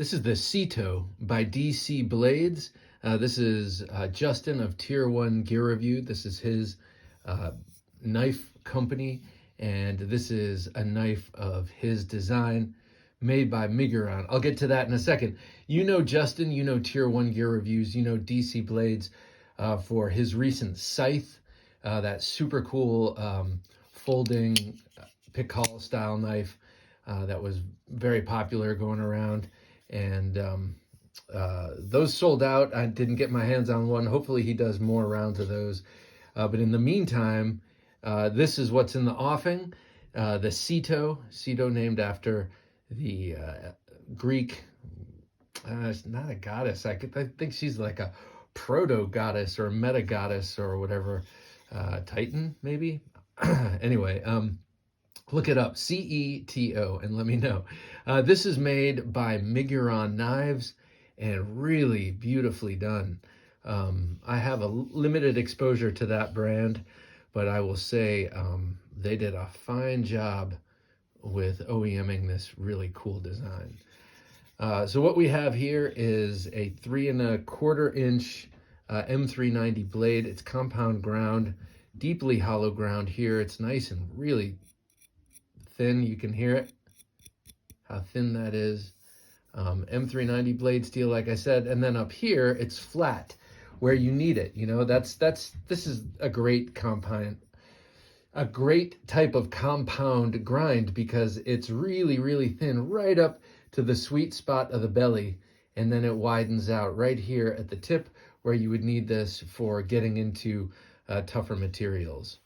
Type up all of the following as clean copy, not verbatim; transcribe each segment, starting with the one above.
This is the Ceto by DC Blades. This is Justin of Tier 1 Gear Review. This is his knife company, and this is a knife of his design made by Miguron. I'll get to that in a second. You know Justin, you know Tier 1 Gear Reviews, you know DC Blades for his recent scythe, that super cool folding pick-haul style knife that was very popular going around. And those sold out. I didn't get my hands on one. Hopefully he does more rounds of those. But in the meantime, this is what's in the offing. The Ceto named after the Greek, it's not a goddess. I think she's like a proto-goddess or meta-goddess or whatever. Titan, maybe? Anyway, look it up, Ceto, and let me know. This is made by Miguron Knives and really beautifully done. I have a limited exposure to that brand, but I will say they did a fine job with OEMing this really cool design. So what we have here is a 3¼ inch M390 blade. It's compound ground, deeply hollow ground here. It's nice and really thin. You can hear it, how thin that is. M390 blade steel, like I said, and then up here it's flat where you need it. You know, this is a great type of compound grind because it's really, really thin right up to the sweet spot of the belly, and then it widens out right here at the tip where you would need this for getting into tougher materials.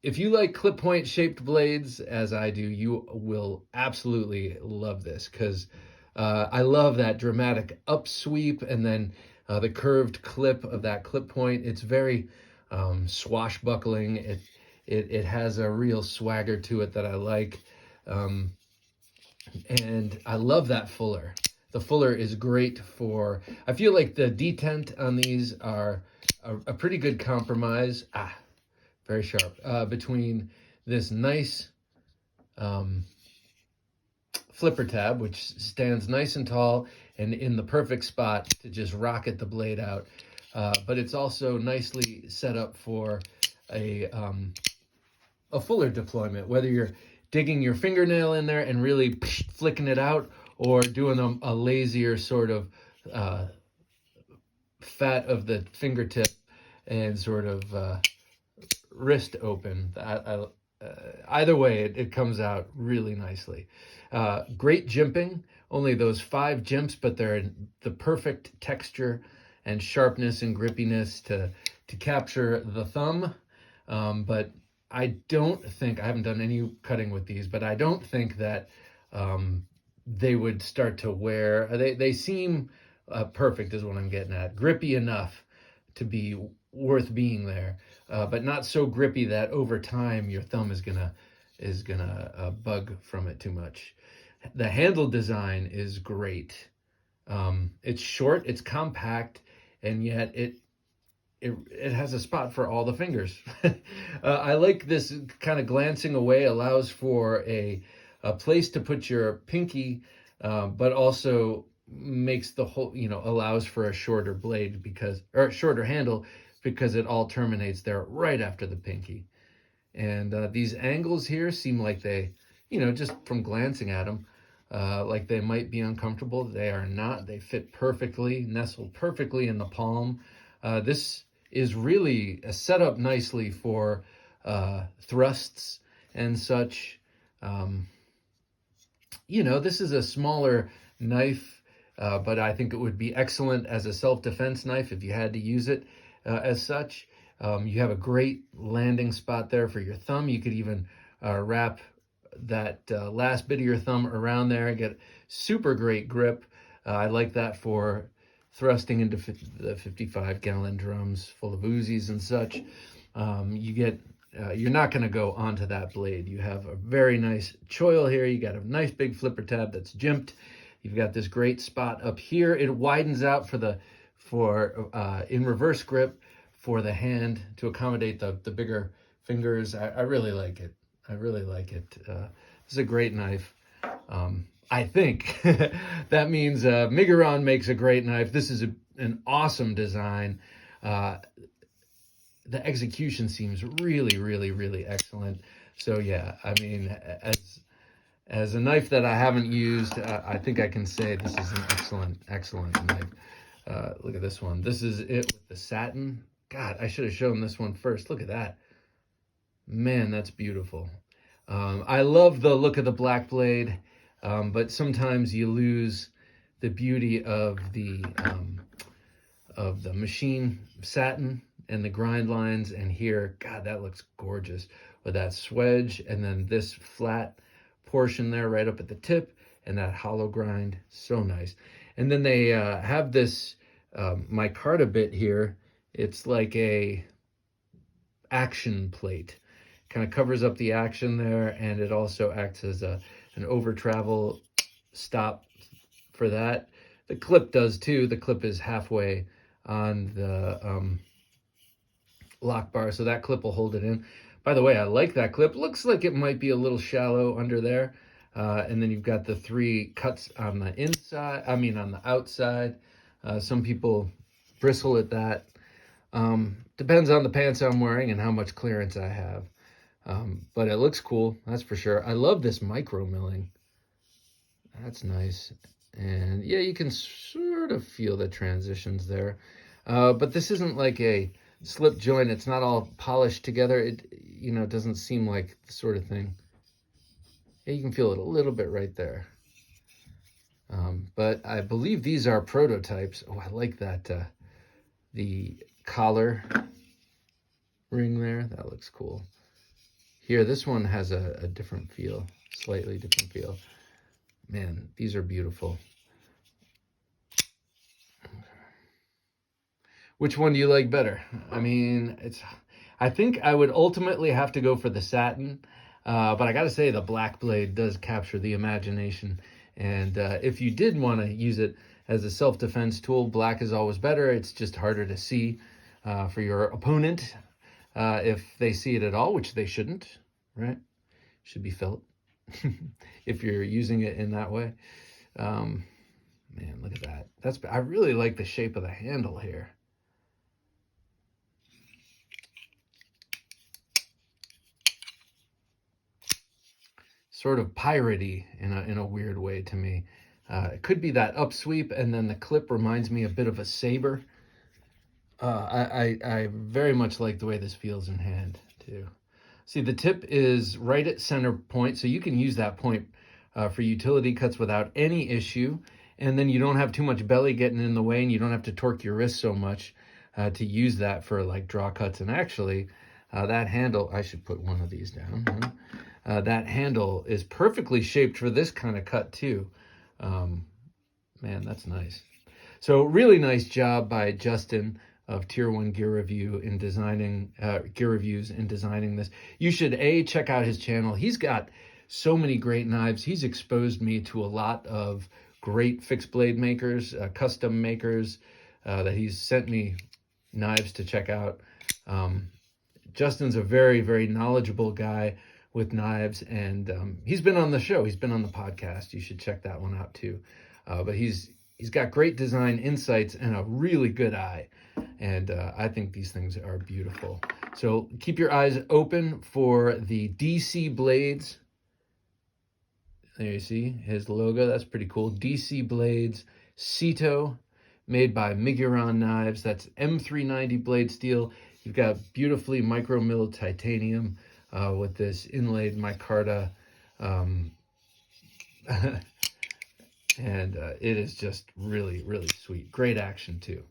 If you like clip point shaped blades, as I do, you will absolutely love this because I love that dramatic upsweep and then the curved clip of that clip point. It's very swashbuckling. It has a real swagger to it that I like. And I love that fuller. The fuller is great for, I feel like the detent on these are a pretty good compromise. Very sharp, between this nice flipper tab, which stands nice and tall and in the perfect spot to just rocket the blade out. But it's also nicely set up for a fuller deployment, whether you're digging your fingernail in there and really flicking it out, or doing a lazier sort of fat of the fingertip and sort of wrist open. Either way, it comes out really nicely. Great jimping, only those 5 jimps, but they're in the perfect texture and sharpness and grippiness to capture the thumb. But I don't think, I haven't done any cutting with these, but I don't think that they would start to wear. They seem perfect is what I'm getting at. Grippy enough to be worth being there, but not so grippy that over time your thumb is gonna bug from it too much. The handle design is great. It's short, it's compact, and yet it has a spot for all the fingers. I like this kind of glancing away, allows for a place to put your pinky, but also makes the whole, allows for a shorter blade or shorter handle because it all terminates there right after the pinky. And these angles here seem like they, just from glancing at them, like they might be uncomfortable. They are not. They fit perfectly, nestled perfectly in the palm. This is really set up nicely for thrusts and such. This is a smaller knife, but I think it would be excellent as a self-defense knife if you had to use it as such. You have a great landing spot there for your thumb. You could even wrap that last bit of your thumb around there and get super great grip. I like that for thrusting into the 55-gallon drums full of Uzis and such. You're not going to go onto that blade. You have a very nice choil here. You got a nice big flipper tab that's jimped. You've got this great spot up here. It widens out for in reverse grip for the hand to accommodate the bigger fingers. I really like it. I really like it. This is a great knife. I think that means Miguron makes a great knife. This is an awesome design. Uh, the execution seems really, really, really excellent. So yeah, I mean, as a knife that I haven't used, I think I can say this is an excellent, excellent knife. Look at this one. This is it with the satin. God, I should have shown this one first. Look at that. Man, that's beautiful. I love the look of the black blade, but sometimes you lose the beauty of the machine satin and the grind lines. And here, God, that looks gorgeous with that swedge and then this flat portion there right up at the tip and that hollow grind. So nice. And then they have this micarta bit here. It's like a action plate. Kind of covers up the action there, and it also acts as an over travel stop for that. The clip does too. The clip is halfway on the lock bar, so that clip will hold it in. By the way, I like that clip. Looks like it might be a little shallow under there. And then you've got the 3 cuts on the inside, on the outside. Some people bristle at that. Depends on the pants I'm wearing and how much clearance I have. But it looks cool, that's for sure. I love this micro milling. That's nice. And yeah, you can sort of feel the transitions there. But this isn't like a slip joint. It's not all polished together. It doesn't seem like the sort of thing. Yeah, you can feel it a little bit right there. But I believe these are prototypes. Oh, I like that. The collar ring there, that looks cool. Here, this one has a different feel, slightly different feel. Man, these are beautiful. Which one do you like better? I mean, I think I would ultimately have to go for the satin, but I gotta say the black blade does capture the imagination. And if you did want to use it as a self-defense tool, black is always better. It's just harder to see for your opponent. If they see it at all, which they shouldn't, right? Should be felt if you're using it in that way. Man, look at that. I really like the shape of the handle here. Sort of piratey in a weird way to me. It could be that upsweep, and then the clip reminds me a bit of a saber. I very much like the way this feels in hand too. See, the tip is right at center point, so you can use that point for utility cuts without any issue. And then you don't have too much belly getting in the way, and you don't have to torque your wrist so much to use that for like draw cuts. And actually, that handle, I should put one of these down. That handle is perfectly shaped for this kind of cut too. Man, that's nice. So really nice job by Justin of Tier 1 Gear Review in designing gear reviews and designing this. You should check out his channel. He's got so many great knives. He's exposed me to a lot of great fixed blade makers, custom makers that he's sent me knives to check out. Justin's a very, very knowledgeable guy with knives, and he's been on the show. He's been on the podcast. You should check that one out too. But he's got great design insights and a really good eye. And I think these things are beautiful. So keep your eyes open for the DC Blades. There you see his logo. That's pretty cool. DC Blades Ceto, made by Miguron Knives. That's M390 blade steel. You've got beautifully micro milled titanium with this inlaid micarta. And it is just really, really sweet. Great action too.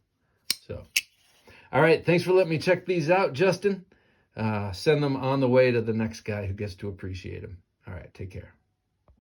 So, all right. Thanks for letting me check these out, Justin. Send them on the way to the next guy who gets to appreciate them. All right. Take care.